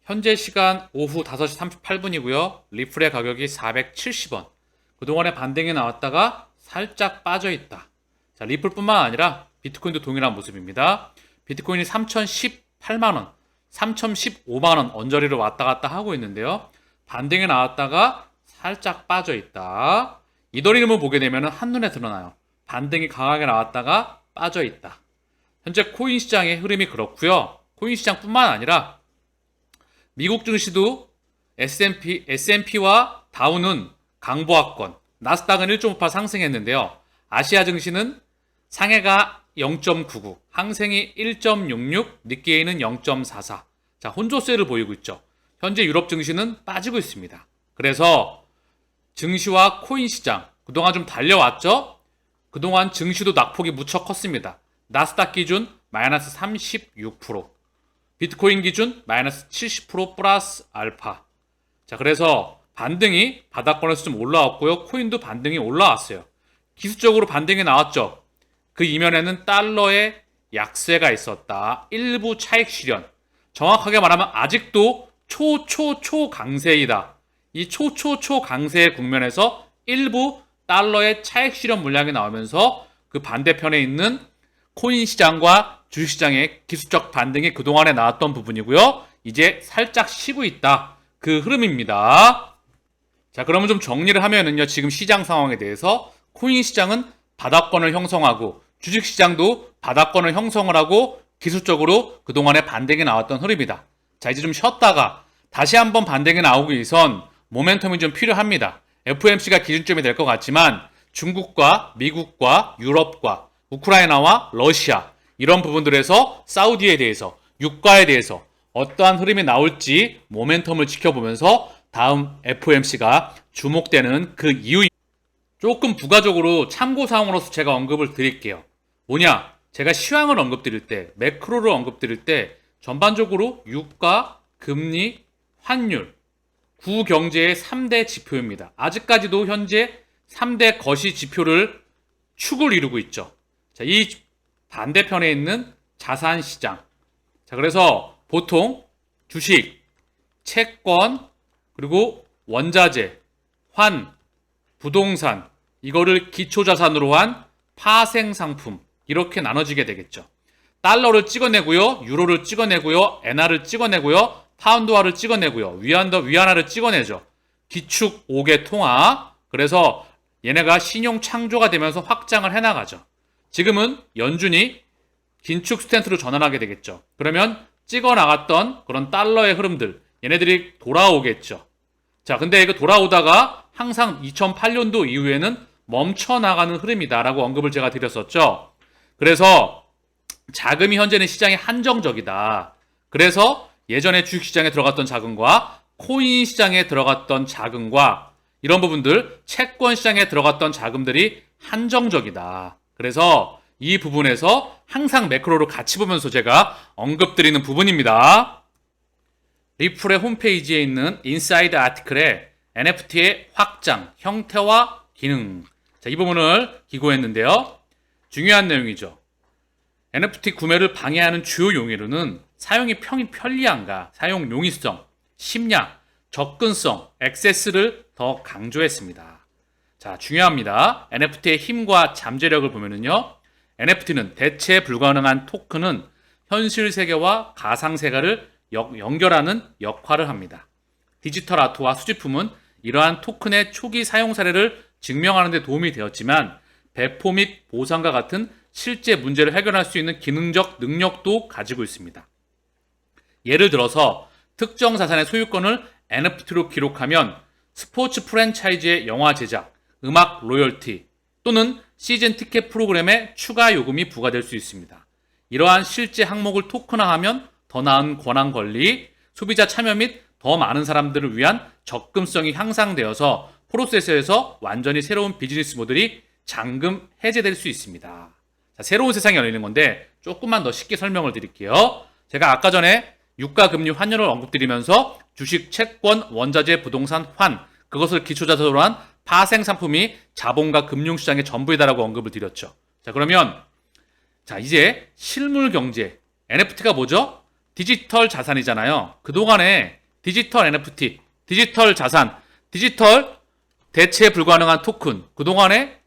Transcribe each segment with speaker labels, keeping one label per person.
Speaker 1: 현재 시간 오후 5시 38분이고요. 리플의 가격이 470원. 그동안에 반등이 나왔다가 살짝 빠져 있다. 자, 리플뿐만 아니라 비트코인도 동일한 모습입니다. 비트코인이 3018만원, 3015만원 언저리를 왔다 갔다 하고 있는데요. 반등이 나왔다가 살짝 빠져 있다. 이더리움을 보게 되면 한눈에 드러나요. 반등이 강하게 나왔다가 빠져 있다. 현재 코인 시장의 흐름이 그렇고요. 코인 시장뿐만 아니라 미국 증시도 S&P와 다우는 강보합권, 나스닥은 1.58 상승했는데요. 아시아 증시는 상해가 0.99, 항생이 1.66, 니케이는 0.44. 자, 혼조세를 보이고 있죠. 현재 유럽 증시는 빠지고 있습니다. 그래서 증시와 코인 시장, 그동안 좀 달려왔죠? 그동안 증시도 낙폭이 무척 컸습니다. 나스닥 기준 마이너스 36%, 비트코인 기준 마이너스 70% 플러스 알파. 자, 그래서 반등이 바닥권에서 좀 올라왔고요. 코인도 반등이 올라왔어요. 기술적으로 반등이 나왔죠. 그 이면에는 달러의 약세가 있었다. 일부 차익 실현. 정확하게 말하면 아직도 초 강세이다. 이 초 강세의 국면에서 일부 달러의 차익 실현 물량이 나오면서 그 반대편에 있는 코인 시장과 주식시장의 기술적 반등이 그동안에 나왔던 부분이고요. 이제 살짝 쉬고 있다. 그 흐름입니다. 자, 그러면 좀 정리를 하면은요. 지금 시장 상황에 대해서 코인 시장은 바닥권을 형성하고 주식시장도 바닥권을 형성을 하고 기술적으로 그동안에 반등이 나왔던 흐름이다. 자, 이제 좀 쉬었다가 다시 한번 반등이 나오기 위해선 모멘텀이 좀 필요합니다. FOMC가 기준점이 될 것 같지만 중국과 미국과 유럽과 우크라이나와 러시아 이런 부분들에서 사우디에 대해서 유가에 대해서 어떠한 흐름이 나올지 모멘텀을 지켜보면서 다음 FOMC가 주목되는 그 이유 조금 부가적으로 참고사항으로서 제가 언급을 드릴게요. 뭐냐? 제가 시황을 언급드릴 때 매크로를 언급드릴 때 전반적으로 유가, 금리, 환율 구경제의 3대 지표입니다. 아직까지도 현재 3대 거시 지표를 축을 이루고 있죠. 자, 이 반대편에 있는 자산시장. 자, 그래서 보통 주식, 채권, 그리고 원자재, 환, 부동산, 이거를 기초자산으로 한 파생상품, 이렇게 나눠지게 되겠죠. 달러를 찍어내고요, 유로를 찍어내고요, 엔화를 찍어내고요, 파운드화를 찍어내고요, 위안화를 찍어내죠. 기축 5개 통화. 그래서 얘네가 신용 창조가 되면서 확장을 해나가죠. 지금은 연준이 긴축 스탠스로 전환하게 되겠죠. 그러면 찍어 나갔던 그런 달러의 흐름들, 얘네들이 돌아오겠죠. 자, 근데 이거 돌아오다가 항상 2008년도 이후에는 멈춰 나가는 흐름이다라고 언급을 제가 드렸었죠. 그래서 자금이 현재는 시장에 한정적이다. 그래서 예전에 주식시장에 들어갔던 자금과 코인 시장에 들어갔던 자금과 이런 부분들, 채권 시장에 들어갔던 자금들이 한정적이다. 그래서 이 부분에서 항상 매크로를 같이 보면서 제가 언급드리는 부분입니다. 리플의 홈페이지에 있는 인사이드 아티클에 NFT의 확장, 형태와 기능. 자, 이 부분을 기고했는데요. 중요한 내용이죠. NFT 구매를 방해하는 주요 용이로는 사용이 편리한가, 사용 용이성, 심야, 접근성, 액세스를 더 강조했습니다. 자, 중요합니다. NFT의 힘과 잠재력을 보면은요. NFT는 대체 불가능한 토큰은 현실 세계와 가상 세계를 연결하는 역할을 합니다. 디지털 아트와 수집품은 이러한 토큰의 초기 사용 사례를 증명하는 데 도움이 되었지만 배포 및 보상과 같은 실제 문제를 해결할 수 있는 기능적 능력도 가지고 있습니다. 예를 들어서 특정 자산의 소유권을 NFT로 기록하면 스포츠 프랜차이즈의 영화 제작, 음악 로열티 또는 시즌 티켓 프로그램에 추가 요금이 부과될 수 있습니다. 이러한 실제 항목을 토큰화하면 더 나은 권한 권리, 소비자 참여 및 더 많은 사람들을 위한 접근성이 향상되어서 프로세스에서 완전히 새로운 비즈니스 모델이 잠금 해제될 수 있습니다. 자, 새로운 세상이 열리는 건데 조금만 더 쉽게 설명을 드릴게요. 제가 아까 전에 유가, 금리, 환율을 언급드리면서 주식, 채권, 원자재, 부동산, 환 그것을 기초자산으로 한 파생 상품이 자본과 금융시장의 전부이다라고 언급을 드렸죠. 자, 그러면 자, 이제 실물 경제 NFT가 뭐죠? 디지털 자산이잖아요. 그동안에 디지털 NFT, 디지털 자산, 디지털 대체 불가능한 토큰, 그동안에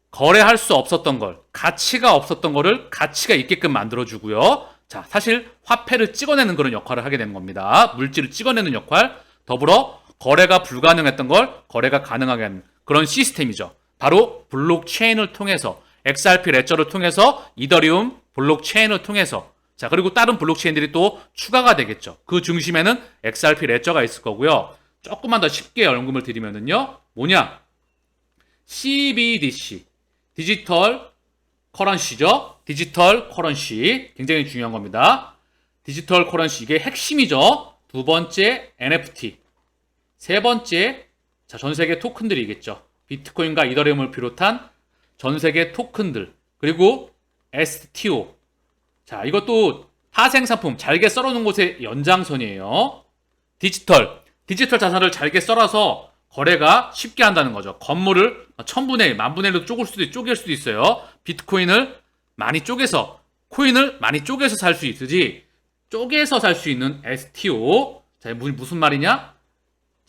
Speaker 1: 거래할 수 없었던 걸, 가치가 없었던 거를 가치가 있게끔 만들어주고요. 자, 사실 화폐를 찍어내는 그런 역할을 하게 되는 겁니다. 물질을 찍어내는 역할, 더불어 거래가 불가능했던 걸 거래가 가능하게 하는 그런 시스템이죠. 바로 블록체인을 통해서, XRP 레저를 통해서, 이더리움 블록체인을 통해서, 자, 그리고 다른 블록체인들이 또 추가가 되겠죠. 그 중심에는 XRP 레저가 있을 거고요. 조금만 더 쉽게 언급을 드리면은요, 뭐냐? CBDC, 디지털 커런시죠. 디지털 커런시, 굉장히 중요한 겁니다. 디지털 커런시, 이게 핵심이죠. 두 번째 NFT, 세 번째, 자, 전 세계 토큰들이겠죠. 비트코인과 이더리움을 비롯한 전 세계 토큰들, 그리고 STO. 자, 이것도 파생상품 잘게 썰어놓은 곳의 연장선이에요. 디지털 자산을 잘게 썰어서 거래가 쉽게 한다는 거죠. 건물을 1000분의 1, 10,000분의 1로 쪼갤 수도 있어요. 비트코인을 많이 쪼개서, 코인을 많이 쪼개서 살 수 있으지, 쪼개서 살 수 있는 STO. 자, 무슨 말이냐?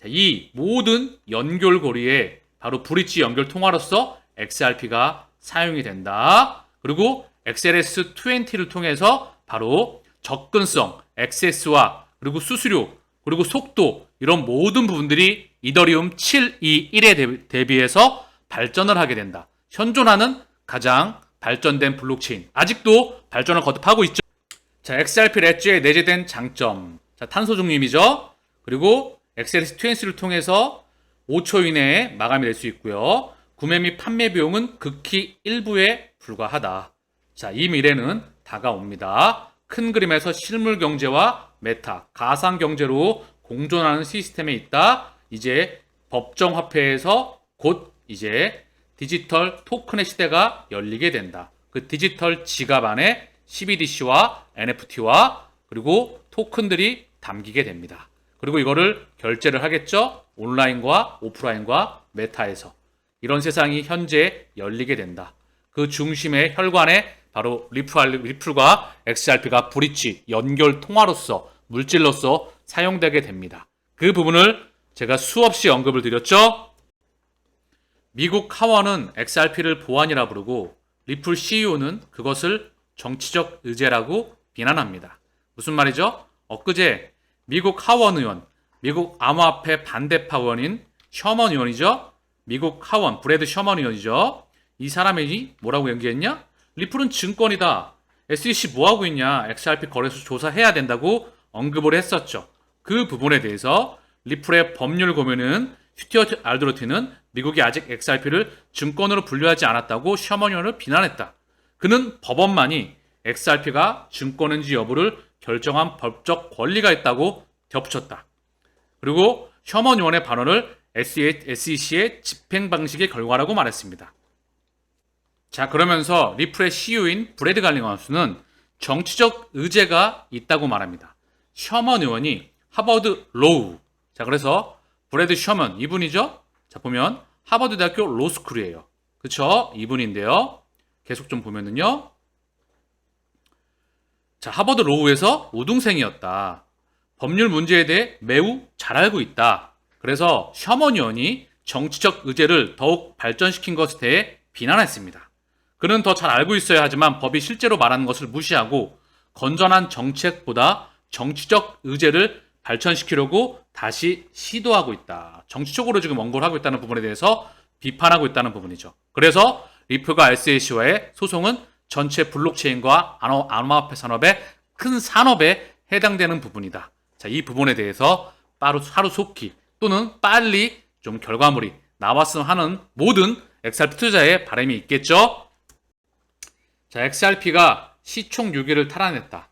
Speaker 1: 자, 이 모든 연결고리에 바로 브릿지 연결 통화로서 XRP가 사용이 된다. 그리고 XLS20를 통해서 바로 접근성, 액세스와 그리고 수수료, 그리고 속도, 이런 모든 부분들이 이더리움 721에 대비해서 발전을 하게 된다. 현존하는 가장 발전된 블록체인. 아직도 발전을 거듭하고 있죠. 자, XRP 레저에 내재된 장점. 자, 탄소 중립이죠. 그리고 XLS20를 통해서 5초 이내에 마감이 될 수 있고요. 구매 및 판매 비용은 극히 일부에 불과하다. 자, 이 미래는 다가옵니다. 큰 그림에서 실물 경제와 메타, 가상 경제로 공존하는 시스템에 있다. 이제 법정 화폐에서 곧 이제 디지털 토큰의 시대가 열리게 된다. 그 디지털 지갑 안에 CBDC와 NFT와 그리고 토큰들이 담기게 됩니다. 그리고 이거를 결제를 하겠죠. 온라인과 오프라인과 메타에서. 이런 세상이 현재 열리게 된다. 그 중심의 혈관에 바로 리플과 XRP가 브릿지, 연결 통화로서, 물질로서 사용되게 됩니다. 그 부분을 제가 수없이 언급을 드렸죠. 미국 하원은 XRP를 보안이라 부르고 리플 CEO는 그것을 정치적 의제라고 비난합니다. 무슨 말이죠? 엊그제 미국 하원 의원, 미국 암호화폐 반대파 의원인 셔먼 의원이죠. 미국 하원, 브래드 셔먼 의원이죠. 이 사람이 뭐라고 연기했냐? 리플은 증권이다. SEC 뭐하고 있냐? XRP 거래소 조사해야 된다고 언급을 했었죠. 그 부분에 대해서 리플의 법률 고문은 슈티어트 알드로티는 미국이 아직 XRP를 증권으로 분류하지 않았다고 셔먼 의원을 비난했다. 그는 법원만이 XRP가 증권인지 여부를 결정한 법적 권리가 있다고 덧붙였다. 그리고 셔먼 의원의 발언을 SEC의 집행 방식의 결과라고 말했습니다. 자, 그러면서 리플의 CEO인 브래드 갈링하우스는 정치적 의제가 있다고 말합니다. 셔먼 의원이 하버드 로우. 자, 그래서 브래드 셔먼 이분이죠. 자, 보면 하버드 대학교 로스쿨이에요. 그쵸? 이분인데요. 계속 좀 보면은요. 자, 하버드 로우에서 우등생이었다. 법률 문제에 대해 매우 잘 알고 있다. 그래서 셔먼 의원이 정치적 의제를 더욱 발전시킨 것에 대해 비난했습니다. 그는 더 잘 알고 있어야 하지만 법이 실제로 말하는 것을 무시하고 건전한 정책보다 정치적 의제를 발전시키려고 다시 시도하고 있다. 정치적으로 지금 원고를 하고 있다는 부분에 대해서 비판하고 있다는 부분이죠. 그래서 리플과 SEC와의 소송은 전체 블록체인과 암호화폐 산업의 큰 산업에 해당되는 부분이다. 자, 이 부분에 대해서 하루속히 또는 빨리 좀 결과물이 나왔으면 하는 모든 XRP 투자자의 바람이 있겠죠. 자, XRP가 시총 6위를 탈환했다.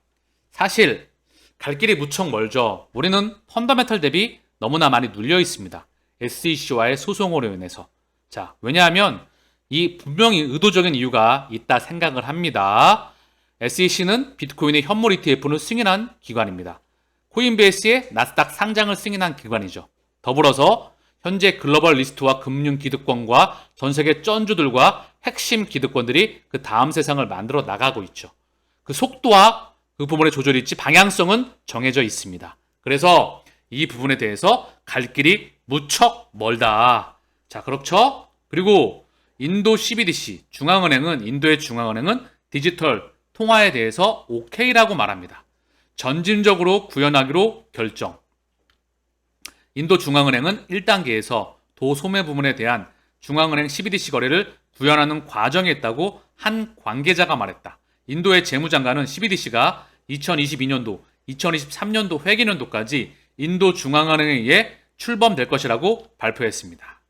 Speaker 1: 사실 갈 길이 무척 멀죠. 우리는 펀더멘털 대비 너무나 많이 눌려 있습니다. SEC와의 소송으로 인해서. 자, 왜냐하면 이 분명히 의도적인 이유가 있다 생각을 합니다. SEC는 비트코인의 현물 ETF를 승인한 기관입니다. 코인베이스의 나스닥 상장을 승인한 기관이죠. 더불어서 현재 글로벌 리스트와 금융 기득권과 전 세계 쩐주들과 핵심 기득권들이 그 다음 세상을 만들어 나가고 있죠. 그 속도와 그 부분의 조절이 있지 방향성은 정해져 있습니다. 그래서 이 부분에 대해서 갈 길이 무척 멀다. 자, 그렇죠? 그리고 인도 CBDC, 인도의 중앙은행은 디지털 통화에 대해서 OK라고 말합니다. 점진적으로 구현하기로 결정. 인도 중앙은행은 1단계에서 도소매 부분에 대한 중앙은행 CBDC 거래를 구현하는 과정에 있다고 한 관계자가 말했다. 인도의 재무장관은 CBDC가 2022년도, 2023년도 회계년도까지 인도 중앙은행에 의해 출범될 것이라고 발표했습니다.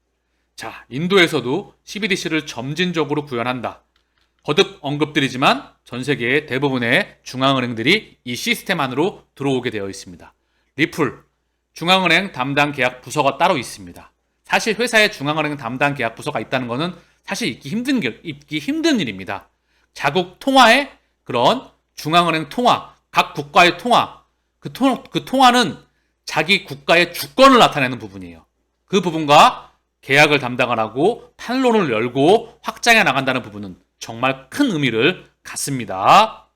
Speaker 1: 자, 인도에서도 CBDC를 점진적으로 구현한다. 거듭 언급드리지만 전 세계의 대부분의 중앙은행들이 이 시스템 안으로 들어오게 되어 있습니다. 리플, 중앙은행 담당 계약 부서가 따로 있습니다. 사실 회사에 중앙은행 담당 계약 부서가 있다는 것은 사실 있기 힘든 일입니다. 자국 통화의 그런 중앙은행 통화, 각 국가의 통화, 그 통화는 자기 국가의 주권을 나타내는 부분이에요. 그 부분과 계약을 담당을 하고 탄론을 열고 확장해 나간다는 부분은 정말 큰 의미를 갖습니다.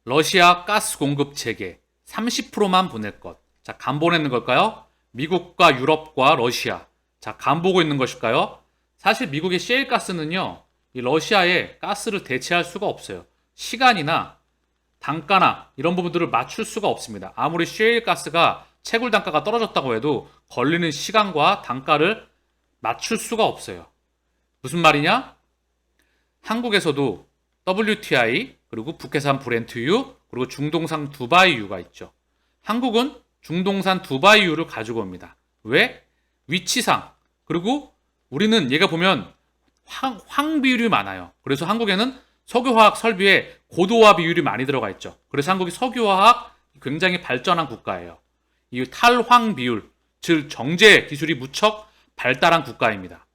Speaker 1: 러시아 가스 공급 재개 30%만 보낼 것. 자, 간 보내는 걸까요? 미국과 유럽과 러시아. 자, 간 보고 있는 것일까요? 사실 미국의 셰일 가스는요, 이 러시아의 가스를 대체할 수가 없어요. 시간이나 단가나 이런 부분들을 맞출 수가 없습니다. 아무리 셰일 가스가 채굴 단가가 떨어졌다고 해도 걸리는 시간과 단가를 맞출 수가 없어요. 무슨 말이냐? 한국에서도 WTI, 그리고 북해산 브렌트유, 그리고 중동산 두바이유가 있죠. 한국은 중동산 두바이유를 가지고 옵니다. 왜? 위치상. 그리고 우리는 얘가 보면 황 비율이 많아요. 그래서 한국에는 석유화학 설비에 고도화 비율이 많이 들어가 있죠. 그래서 한국이 석유화학 굉장히 발전한 국가예요. 이 탈황 비율, 즉 정제 기술이 무척 발달한 국가입니다.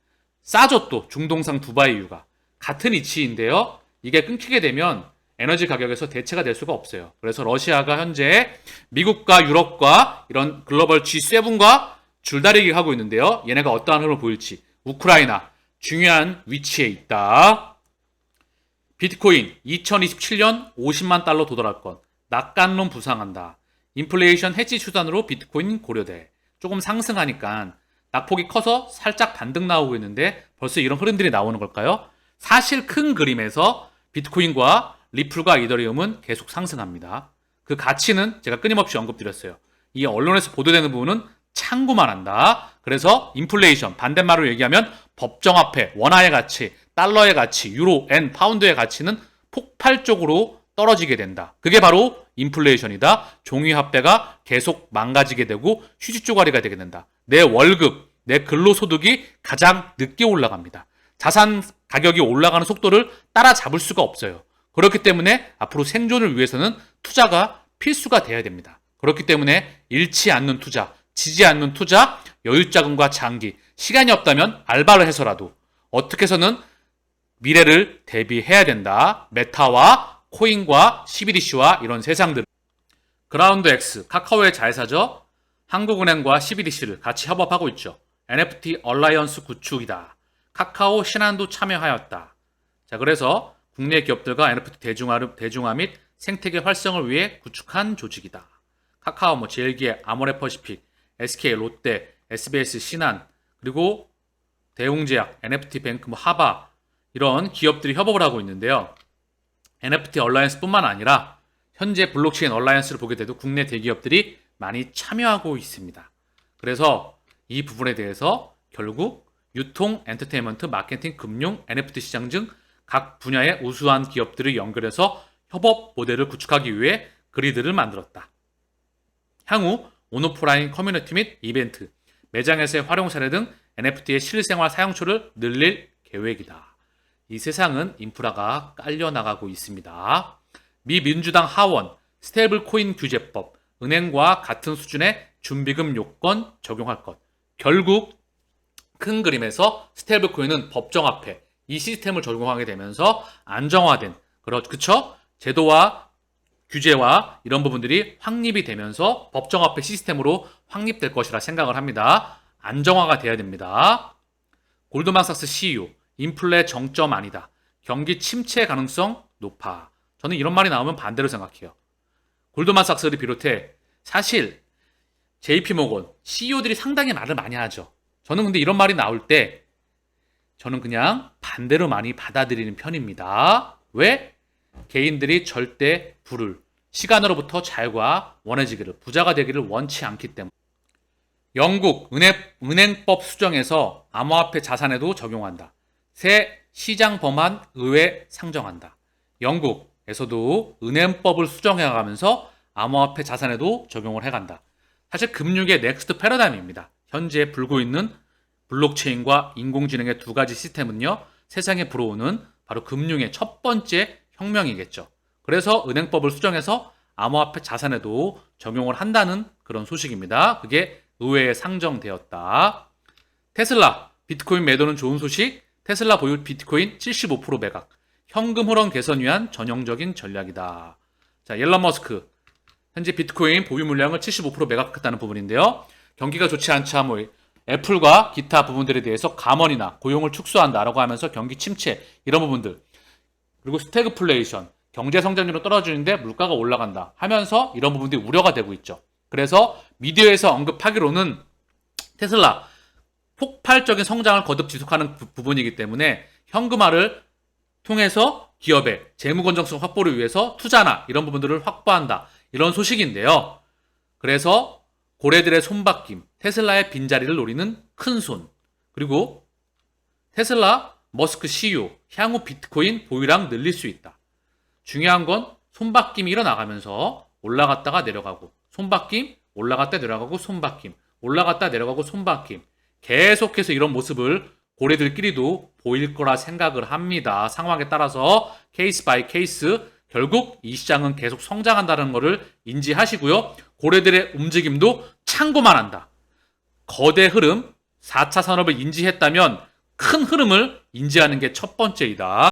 Speaker 1: 싸죠, 또 중동산 두바이유가. 같은 이치인데요. 이게 끊기게 되면 에너지 가격에서 대체가 될 수가 없어요. 그래서 러시아가 현재 미국과 유럽과 이런 글로벌 G7과 줄다리기 하고 있는데요. 얘네가 어떠한 흐름을 보일지. 우크라이나 중요한 위치에 있다. 비트코인 2027년 50만 달러 도달할 것. 낙관론 부상한다. 인플레이션 해지 수단으로 비트코인 고려돼. 조금 상승하니까 낙폭이 커서 살짝 반등 나오고 있는데 벌써 이런 흐름들이 나오는 걸까요? 사실 큰 그림에서 비트코인과 리플과 이더리움은 계속 상승합니다. 그 가치는 제가 끊임없이 언급드렸어요. 이 언론에서 보도되는 부분은 참고만 한다. 그래서 인플레이션, 반대말로 얘기하면 법정화폐, 원화의 가치, 달러의 가치, 유로, 엔, 파운드의 가치는 폭발적으로 떨어지게 된다. 그게 바로 인플레이션이다. 종이화폐가 계속 망가지게 되고 휴지 쪼가리가 되게 된다. 내 월급, 내 근로소득이 가장 늦게 올라갑니다. 자산 가격이 올라가는 속도를 따라잡을 수가 없어요. 그렇기 때문에 앞으로 생존을 위해서는 투자가 필수가 돼야 됩니다. 그렇기 때문에 잃지 않는 투자, 지지 않는 투자, 여유자금과 장기, 시간이 없다면 알바를 해서라도 어떻게 해서는 미래를 대비해야 된다. 메타와 코인과 CBDC와 이런 세상들. 그라운드 X, 카카오의 자회사죠. 한국은행과 CBDC를 같이 협업하고 있죠. NFT 얼라이언스 구축이다. 카카오 신한도 참여하였다. 자, 그래서 국내 기업들과 NFT 대중화 및 생태계 활성을 위해 구축한 조직이다. 카카오, 제일기업, 아모레퍼시픽, SK, 롯데, SBS, 신한, 그리고 대웅제약, NFT뱅크, 하바 이런 기업들이 협업을 하고 있는데요. NFT 얼라이언스뿐만 아니라 현재 블록체인 얼라이언스를 보게 돼도 국내 대기업들이 많이 참여하고 있습니다. 그래서 이 부분에 대해서 결국 유통, 엔터테인먼트, 마케팅, 금융, NFT 시장 등 각 분야의 우수한 기업들을 연결해서 협업 모델을 구축하기 위해 그리드를 만들었다. 향후 온오프라인 커뮤니티 및 이벤트, 매장에서의 활용 사례 등 NFT의 실생활 사용처를 늘릴 계획이다. 이 세상은 인프라가 깔려나가고 있습니다. 미 민주당 하원, 스테이블 코인 규제법, 은행과 같은 수준의 준비금 요건 적용할 것. 결국 큰 그림에서 스테이블 코인은 법정화폐, 이 시스템을 적용하게 되면서 안정화된, 그쵸? 제도와 규제와 이런 부분들이 확립이 되면서 법정화폐 시스템으로 확립될 것이라 생각을 합니다. 안정화가 돼야 됩니다. 골드만삭스 CEO, 인플레 정점 아니다. 경기 침체 가능성 높아. 저는 이런 말이 나오면 반대로 생각해요. 골드만삭스를 비롯해 사실 JP모건 CEO들이 상당히 말을 많이 하죠. 저는 근데 이런 말이 나올 때 저는 그냥 반대로 많이 받아들이는 편입니다. 왜? 개인들이 절대 부를 시간으로부터 자유가 원해지기를 부자가 되기를 원치 않기 때문에. 영국 은행법 수정에서 암호화폐 자산에도 적용한다. 새 시장 범한 의회 상정한다. 영국에서도 은행법을 수정해가면서 암호화폐 자산에도 적용을 해간다. 사실 금융의 넥스트 패러다임입니다. 현재 불고 있는 블록체인과 인공지능의 두 가지 시스템은요, 세상에 불어오는 바로 금융의 첫 번째 혁명이겠죠. 그래서 은행법을 수정해서 암호화폐 자산에도 적용을 한다는 그런 소식입니다. 그게 의회에 상정되었다. 테슬라 비트코인 매도는 좋은 소식. 테슬라 보유 비트코인 75% 매각. 현금 흐름 개선 위한 전형적인 전략이다. 자, 일론 머스크 현재 비트코인 보유 물량을 75% 매각했다는 부분인데요. 경기가 좋지 않자 애플과 기타 부분들에 대해서 감원이나 고용을 축소한다라고 하면서 경기 침체 이런 부분들, 그리고 스태그플레이션 경제 성장률은 떨어지는데 물가가 올라간다 하면서 이런 부분들이 우려가 되고 있죠. 그래서 미디어에서 언급하기로는 테슬라 폭발적인 성장을 거듭 지속하는 부분이기 때문에 현금화를 통해서 기업의 재무 건전성 확보를 위해서 투자나 이런 부분들을 확보한다. 이런 소식인데요. 그래서 고래들의 손바뀜, 테슬라의 빈자리를 노리는 큰손, 그리고 테슬라 머스크 CEO 향후 비트코인 보유량 늘릴 수 있다. 중요한 건 손바뀜이 일어나가면서 올라갔다가 내려가고 손바뀜, 올라갔다 내려가고 손바뀜, 올라갔다 내려가고 손바뀜, 계속해서 이런 모습을 고래들끼리도 보일 거라 생각을 합니다. 상황에 따라서 케이스 바이 케이스, 결국 이 시장은 계속 성장한다는 것을 인지하시고요. 고래들의 움직임도 참고만 한다. 거대 흐름, 4차 산업을 인지했다면 큰 흐름을 인지하는 게 첫 번째이다.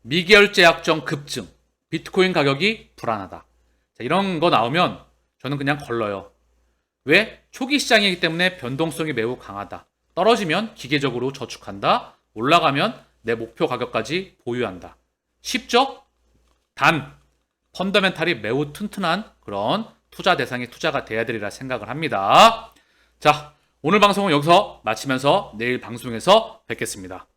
Speaker 1: 미결제 약정 급증, 비트코인 가격이 불안하다. 자, 이런 거 나오면 저는 그냥 걸러요. 왜? 초기 시장이기 때문에 변동성이 매우 강하다. 떨어지면 기계적으로 저축한다. 올라가면 내 목표 가격까지 보유한다. 쉽죠? 단 펀더멘탈이 매우 튼튼한 그런 투자 대상의 투자가 돼야 되리라 생각을 합니다. 자, 오늘 방송은 여기서 마치면서 내일 방송에서 뵙겠습니다.